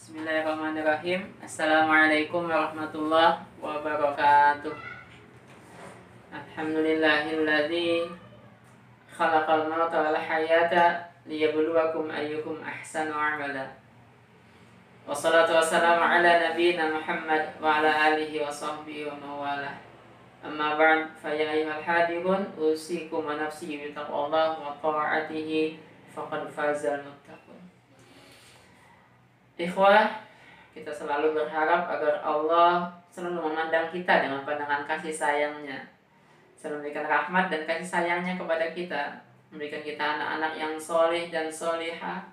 Bismillahirrahmanirrahim. Assalamualaikum warahmatullahi wabarakatuh. Alhamdulillahilladzi khalaqal mauta wal hayata liyabluwakum ayyukum ahsanu amala. Wassalatu wassalamu ala nabiyyina Muhammad wa ala alihi wa sahbihi wa mawalah. Amma ba'd, fa ya ayyuhal hadirun usikum wa nafsi bi taqwallah wa ta'atihi faqad fazal muttaqun. Ikhwah, kita selalu berharap agar Allah selalu memandang kita dengan pandangan kasih sayangnya, selalu memberikan rahmat dan kasih sayangnya kepada kita, memberikan kita anak-anak yang soleh dan solehah,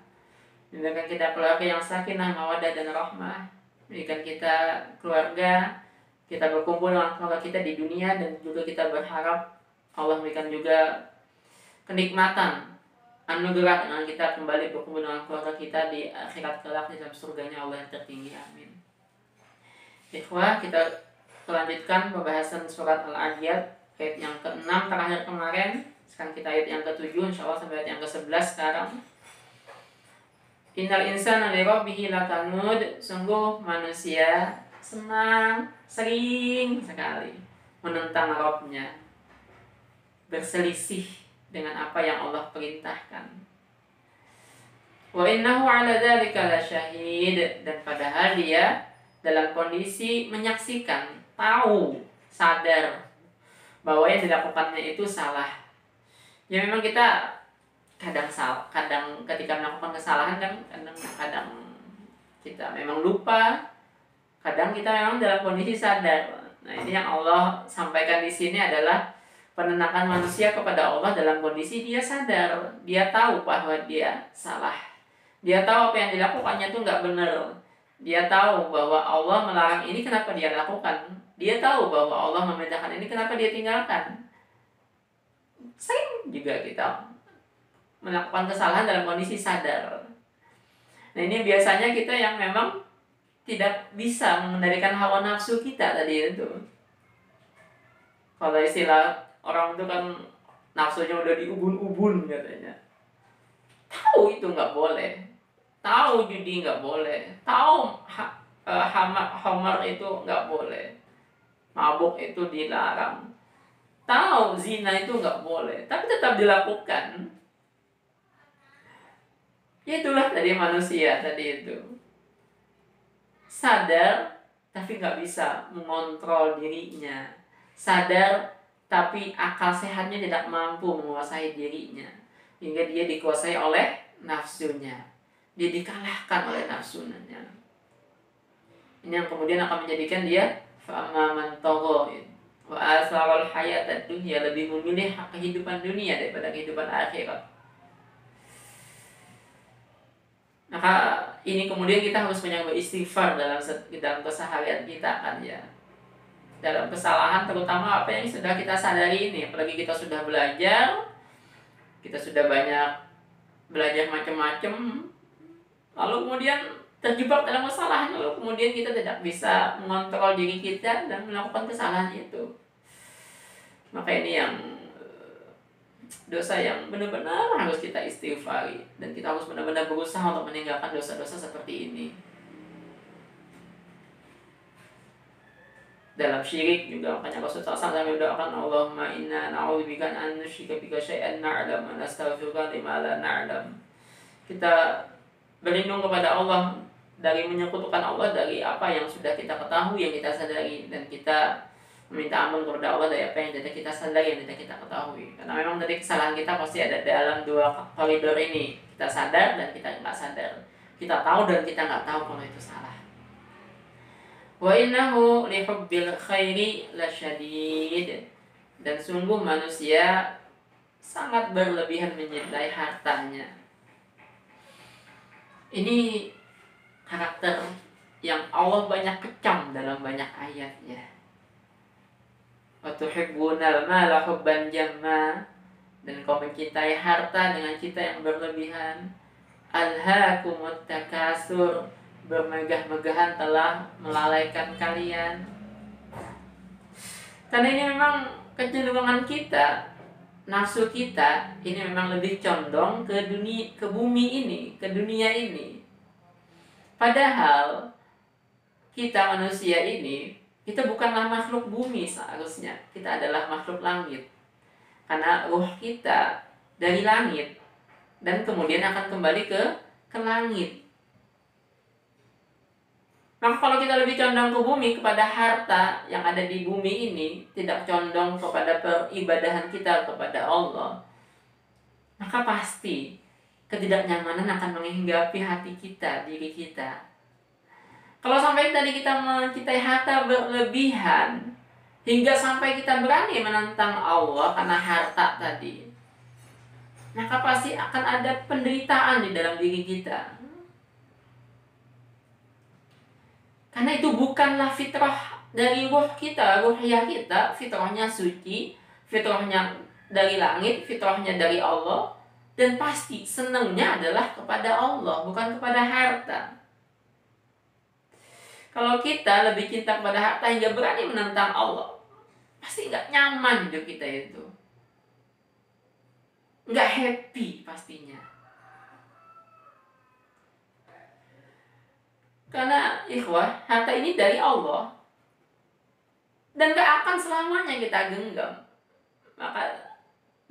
memberikan kita keluarga yang sakinah, mawaddah dan rahmah, memberikan kita keluarga, kita berkumpul dengan keluarga kita di dunia, dan juga kita berharap Allah memberikan juga kenikmatan, anugerah dengan kita kembali berkumpul dengan keluarga kita di akhirat kelak di dalam surganya Allah yang tertinggi. Amin. Ikhwah, kita lanjutkan pembahasan surat Al-Adiyat ayat yang ke-6 terakhir kemarin. Sekarang kita ayat yang ke-7, insyaallah sampai ayat yang ke-11 sekarang. Innal insana li rabbihi lakanud. Sungguh manusia sering sekali menentang Rabbnya, berselisih dengan apa yang Allah perintahkan. Wa innahu ala dzalika lasyahid. Dan padahal dia dalam kondisi menyaksikan, tahu, sadar bahwa yang dilakukannya itu salah. Ya memang kita kadang ketika melakukan kesalahan kan kadang kita memang lupa, kadang kita memang dalam kondisi sadar. Nah, ini yang Allah sampaikan di sini adalah penenangan manusia kepada Allah dalam kondisi dia sadar, dia tahu bahwa dia salah, dia tahu apa yang dilakukannya itu nggak benar, dia tahu bahwa Allah melarang ini, kenapa dia lakukan, dia tahu bahwa Allah memerintahkan ini, kenapa dia tinggalkan. Sering juga kita melakukan kesalahan dalam kondisi sadar. Nah, ini biasanya kita yang memang tidak bisa mengendalikan hawa nafsu kita tadi itu. Kalau istilah orang itu kan nafsunya udah diubun-ubun katanya. Tahu itu nggak boleh, tahu judi nggak boleh, tahu hamar itu nggak boleh, mabuk itu dilarang, tahu zina itu nggak boleh, tapi tetap dilakukan. Itulah tadi manusia tadi itu sadar tapi nggak bisa mengontrol dirinya, sadar tapi akal sehatnya tidak mampu menguasai dirinya, hingga dia dikuasai oleh nafsunya, dia dikalahkan oleh nafsunya. Ini yang kemudian akan menjadikan dia fa'amma man tagha wa atharal hayatad dunya, lebih memilih kehidupan dunia daripada kehidupan akhirat. Maka ini kemudian kita harus banyak beristighfar dalam keseharian kita kan ya, dalam kesalahan terutama apa yang sudah kita sadari ini. Apalagi kita sudah belajar, kita sudah banyak belajar macam-macam, lalu kemudian terjebak dalam kesalahan, lalu kemudian kita tidak bisa mengontrol diri kita dan melakukan kesalahan itu. Maka ini yang dosa yang benar-benar harus kita istighfari, dan kita harus benar-benar berusaha untuk meninggalkan dosa-dosa seperti ini. Dalam syirik juga, makanya Rasulullah SAW mendoakan, Allahumma inna na'udzubika an nusyrika bika syai'an na'lam wa nastaghfiruka lima la na'lam. Kita berlindung kepada Allah dari menyekutukan Allah dari apa yang sudah kita ketahui, yang kita sadari, dan kita meminta ampun kepada Allah dari apa yang tidak kita sadari, yang tidak kita ketahui. Karena memang dari kesalahan kita pasti ada dalam dua koridor ini, kita sadar dan kita nggak sadar, kita tahu dan kita nggak tahu kalau itu salah. Wa innahu li hubbil khairi lasyadid. Dan sungguh manusia sangat berlebihan mencintai hartanya. Ini karakter yang Allah banyak kecam dalam banyak ayatnya. Wa tuhibbunal mala hubban jamma. Dan kau mencintai harta dengan cinta yang berlebihan. Alhaakumut takasur. Bermegah-megahan telah melalaikan kalian. Karena ini memang kecenderungan kita, nafsu kita ini memang lebih condong ke dunia, ke bumi ini, ke dunia ini. Padahal kita manusia ini, kita bukanlah makhluk bumi seharusnya. Kita adalah makhluk langit. Karena ruh kita dari langit dan kemudian akan kembali ke langit. Maka kalau kita lebih condong ke bumi, kepada harta yang ada di bumi ini, tidak condong kepada peribadahan kita kepada Allah, maka pasti ketidaknyamanan akan menghinggapi hati kita, diri kita. Kalau sampai tadi kita mencintai harta berlebihan, hingga sampai kita berani menentang Allah karena harta tadi, maka pasti akan ada penderitaan di dalam diri kita. Karena itu bukanlah fitrah dari ruh kita, ruhiyah kita, fitrahnya suci, fitrahnya dari langit, fitrahnya dari Allah, dan pasti senangnya adalah kepada Allah, bukan kepada harta. Kalau kita lebih cinta kepada harta hingga berani menentang Allah, pasti nggak nyaman hidup kita itu, nggak happy pastinya. Karena ikhwah, harta ini dari Allah dan gak akan selamanya kita genggam. Maka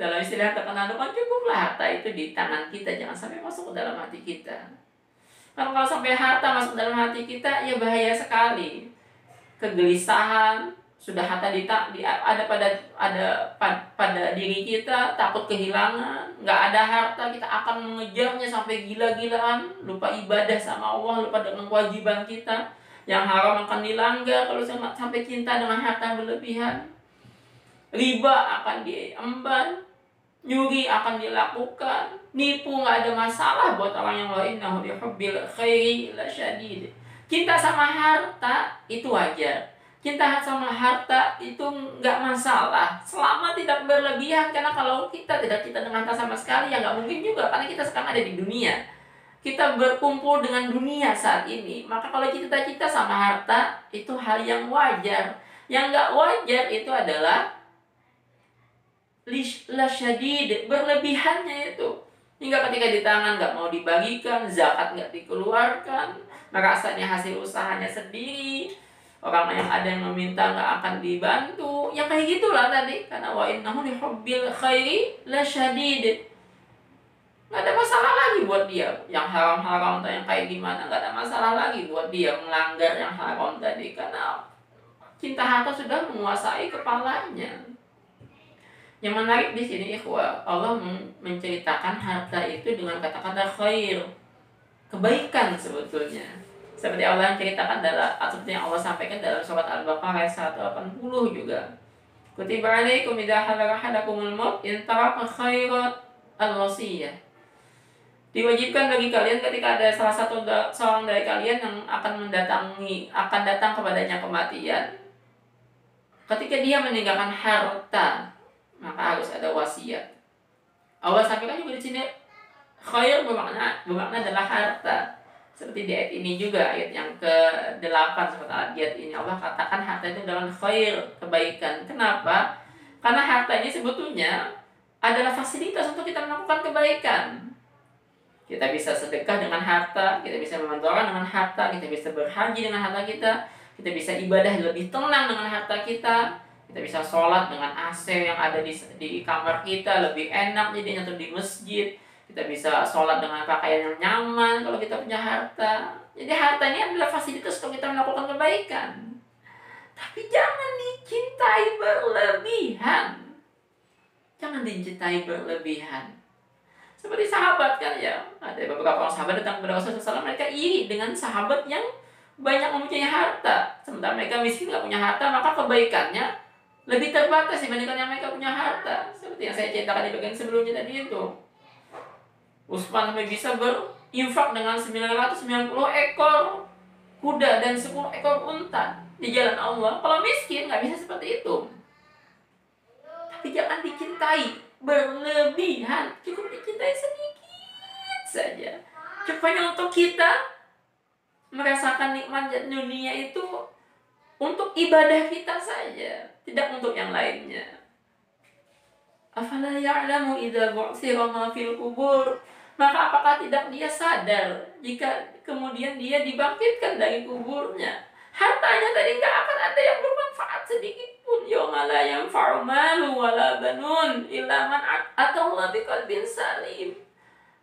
dalam istilah terkenal kan cukuplah harta itu di tangan kita, jangan sampai masuk ke dalam hati kita. Karena kalau sampai harta masuk dalam hati kita, ya bahaya sekali. Kegelisahan sudah harta ada pada diri kita, takut kehilangan, nggak ada harta kita akan mengejarnya sampai gila-gilaan, lupa ibadah sama Allah, lupa dengan kewajiban kita, yang haram akan dilanggar kalau sampai cinta dengan harta berlebihan. Riba akan diemban, nyuri akan dilakukan, nipu nggak ada masalah buat orang yang lain. Innahu lihubbil khairi lasyadid. Cinta sama harta itu wajar. Cinta sama harta itu nggak masalah selama tidak berlebihan. Karena kalau kita tidak cinta dengan harta sama sekali, ya nggak mungkin juga, karena kita sekarang ada di dunia, kita berkumpul dengan dunia saat ini. Maka kalau cinta-cinta sama harta itu hal yang wajar. Yang nggak wajar itu adalah lasyadid, berlebihannya itu, hingga ketika di tangan nggak mau dibagikan, zakat nggak dikeluarkan, merasanya hasil usahanya sendiri, orang yang ada yang meminta nggak akan dibantu, ya kayak gitulah tadi. Karena wa innahu lihubbil khairi lasyadid. Nggak ada masalah lagi buat dia yang haram-haram atau yang kayak gimana, nggak ada masalah lagi buat dia melanggar yang haram tadi, karena cinta harta sudah menguasai kepalanya. Yang menarik di sini ikhwah, Allah menceritakan harta itu dengan kata-kata khair, kebaikan sebetulnya. Seperti Allah yang ceritakan seperti yang Allah sampaikan dalam surat Al-Baqarah 180 juga. Kutiba alaikum idza hadara ahadakumul maut in taraka khairat al-wasiyah. Diwajibkan bagi kalian ketika ada seorang dari kalian yang akan datang kepadanya kematian. Ketika dia meninggalkan harta, maka harus ada wasiat. Allah sampaikan juga di sini khair bermakna adalah harta. Seperti di ayat ini juga, ayat yang ke-8 surat ayat ini, Allah katakan harta itu adalah khair, kebaikan. Kenapa? Karena harta ini sebetulnya adalah fasilitas untuk kita melakukan kebaikan. Kita bisa sedekah dengan harta, kita bisa membantu orang dengan harta, kita bisa berhaji dengan harta kita bisa ibadah lebih tenang dengan harta kita bisa sholat dengan AC yang ada di kamar kita lebih enak jadinya, atau di masjid. Kita bisa sholat dengan pakaian yang nyaman kalau kita punya harta. Jadi harta ini adalah fasilitas untuk kita melakukan kebaikan. Tapi jangan dicintai berlebihan. Jangan dicintai berlebihan. Seperti sahabat kan ya. Ada beberapa orang sahabat datang kepada Rasulullah SAW, mereka iri dengan sahabat yang banyak mempunyai harta. Sementara mereka miskin, gak punya harta, maka kebaikannya lebih terbatas dibandingkan yang mereka punya harta. Seperti yang saya ceritakan di bagian sebelumnya tadi itu. Utsman sampai bisa berinfak dengan 990 ekor kuda dan 10 ekor unta di jalan Allah. Kalau miskin nggak bisa seperti itu. Tapi jangan dicintai berlebihan, cukup dicintai sedikit saja. Cukup hanya untuk kita merasakan nikmat dunia itu untuk ibadah kita saja, tidak untuk yang lainnya. Afala ya'lamu idza bu'thira ma fil qubur Maka apakah tidak dia sadar jika kemudian dia dibangkitkan dari kuburnya, hartanya tadi nggak akan ada yang bermanfaat sedikit pun. Yauma la yanfa'u malu wala banun illa man atallaha biqalbin salim.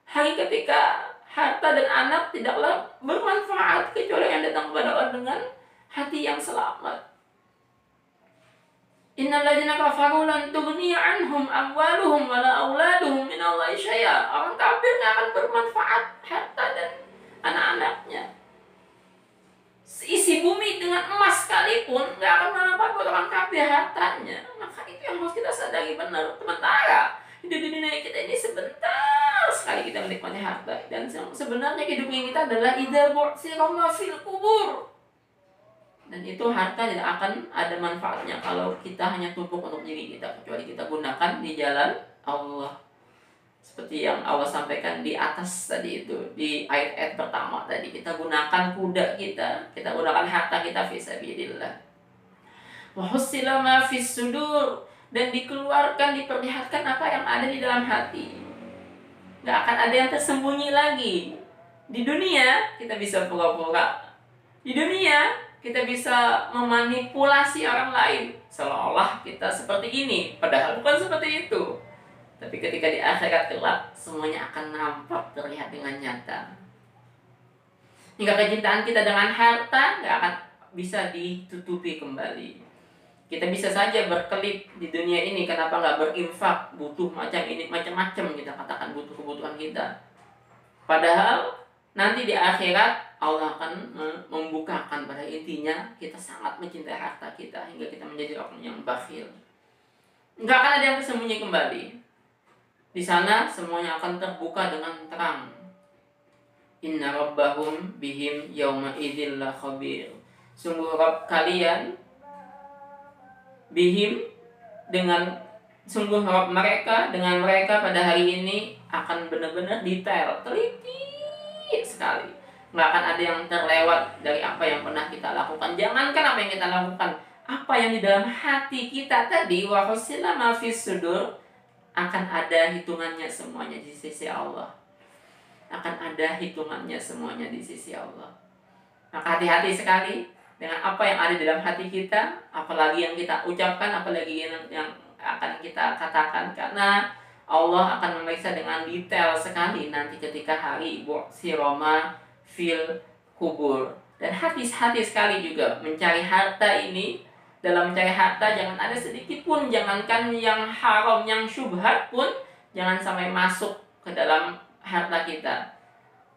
Hari ketika harta dan anak tidaklah bermanfaat kecuali yang datang kepada Allah dengan hati yang selamat. Innal ladzina kafaru lan tughniya anhum amwaluhum wala auladuhum minallahi syai'a. Orang kafir nggak akan bermanfaat harta dan anak-anaknya. Isi bumi dengan emas sekalipun nggak akan bermanfaat buat orang kafir hartanya. Maka itu yang harus kita sadari benar. Sementara hidup di dunia kita ini sebentar sekali kita menikmati harta, dan sebenarnya kehidupan kita adalah idza bu'tsira ma fil kubur. Dan itu harta tidak akan ada manfaatnya kalau kita hanya tumpuk untuk diri kita, kecuali kita gunakan di jalan Allah. Seperti yang Allah sampaikan di atas tadi itu, di ayat-ayat pertama tadi, kita gunakan kuda kita gunakan harta kita fisabilillah. Wa hussila ma fis sudur, dan dikeluarkan, diperlihatkan apa yang ada di dalam hati. Gak akan ada yang tersembunyi lagi. Di dunia kita bisa pura-pura. Di dunia kita bisa memanipulasi orang lain seolah-olah kita seperti ini, padahal bukan seperti itu. Tapi ketika di akhirat kelak, semuanya akan nampak, terlihat dengan nyata. Hingga kecintaan kita dengan harta gak akan bisa ditutupi kembali. Kita bisa saja berkelit di dunia ini, kenapa gak berinfak, butuh macam ini, macam-macam kita katakan butuh kebutuhan kita. Padahal nanti di akhirat Allah akan membukakan pada intinya kita sangat mencintai harta kita hingga kita menjadi orang yang bakhil. Enggak akan ada yang tersembunyi kembali. Di sana semuanya akan terbuka dengan terang. Inna rabbahum bihim yauma idzil la khabir. Sungguh Rabb kalian bihim sungguh Rabb mereka dengan mereka pada hari ini akan benar-benar detail, teliti sekali. Nggak akan ada yang terlewat dari apa yang pernah kita lakukan. Jangankan apa yang kita lakukan, apa yang di dalam hati kita tadi, wa husila ma fis sudur, akan ada hitungannya semuanya di sisi Allah. Akan ada hitungannya semuanya di sisi Allah. Maka hati-hati sekali dengan apa yang ada di dalam hati kita, apalagi yang kita ucapkan, apalagi yang akan kita katakan, karena Allah akan memeriksa dengan detail sekali nanti ketika hari bu'tsiroma fil kubur. Dan hati-hati sekali juga mencari harta ini. Dalam mencari harta jangan ada sedikit pun, jangankan yang haram, yang syubhat pun jangan sampai masuk ke dalam harta kita.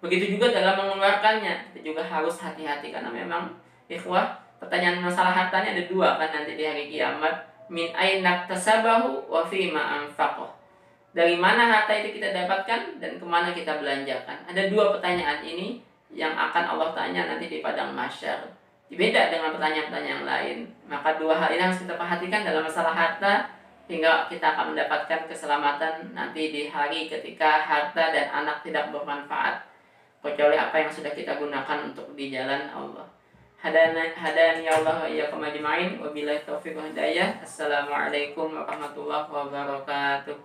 Begitu juga dalam mengeluarkannya, kita juga harus hati-hati, karena memang ikhwah, pertanyaan masalah hartanya ada dua kan nanti di hari kiamat. Min aina tasabahu wa fima anfaqah. Dari mana harta itu kita dapatkan dan kemana kita belanjakan. Ada dua pertanyaan ini yang akan Allah tanya nanti di padang mahsyar. Beda dengan pertanyaan-pertanyaan yang lain. Maka dua hal ini harus kita perhatikan dalam masalah harta, hingga kita akan mendapatkan keselamatan nanti di hari ketika harta dan anak tidak bermanfaat, kecuali apa yang sudah kita gunakan untuk di jalan Allah. Hadani Allah wa iyyakum ajma'in. Wabillahi taufiq wal hidayah. Assalamualaikum warahmatullahi wabarakatuh.